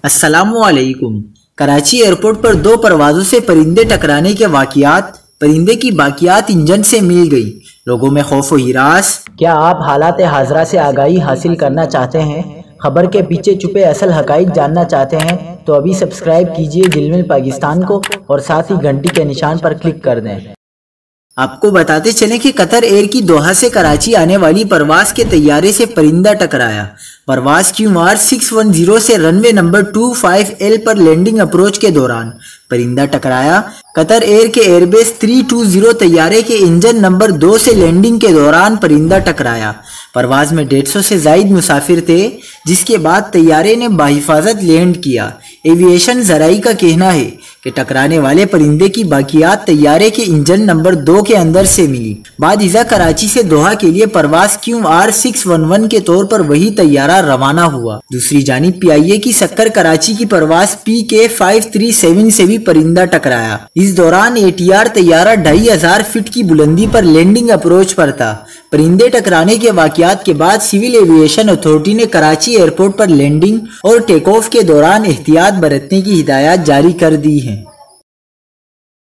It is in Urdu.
السلام علیکم۔ کراچی ایئرپورٹ پر دو پروازوں سے پرندے ٹکرانے کے واقعات، پرندے کی باقیات انجن سے مل گئی، لوگوں میں خوف و ہراس۔ کیا آپ حالات حاضرہ سے آگاہی حاصل کرنا چاہتے ہیں؟ خبر کے پیچھے چھپے اصل حقائق جاننا چاہتے ہیں تو ابھی سبسکرائب کیجئے جلمل پاکستان کو اور ساتھ ہی گھنٹی کے نشان پر کلک کر دیں۔ آپ کو بتاتے چلیں کہ قطر ایئر کی دوحہ سے کراچی آنے والی پرواز کے طیارے سے پرندہ ٹکرایا۔ پرواز QMR 610 سے رن وے نمبر 25L پر لینڈنگ اپروچ کے دوران پرندہ ٹکرایا۔ قطر ایئر کے ایئر بیس 320 طیارے کے انجن نمبر 2 سے لینڈنگ کے دوران پرندہ ٹکرایا۔ پرواز میں 150 سے زائد مسافر تھے، جس کے بعد طیارے نے بحفاظت لینڈ کیا۔ ایویشن ذرائع کا کہنا ہے کہ ٹکرانے والے پرندے کی باقیات طیارے کے انجن نمبر 2 کے اندر سے ملی۔ بعد ازاں کراچی سے دوحہ کے لیے پرواز QMR 611 کے طور پر وہی طیارہ روانہ ہوا۔ دوسری جانب PIA کی سکر کراچی کی پرواز PK 537 سے بھی پرندہ ٹکرایا۔ اس دوران ATR طیارہ 2500 فٹ کی بلندی پر لینڈنگ اپروچ پر تھا۔ پرندے ٹکرانے کے واقعات کے بعد سول ایویشن اتھارٹی نے کراچی ایئرپورٹ پر لینڈنگ اور ٹیک آف کے دوران احتیاط برتنے کی ہدایات جاری کر دی ہیں۔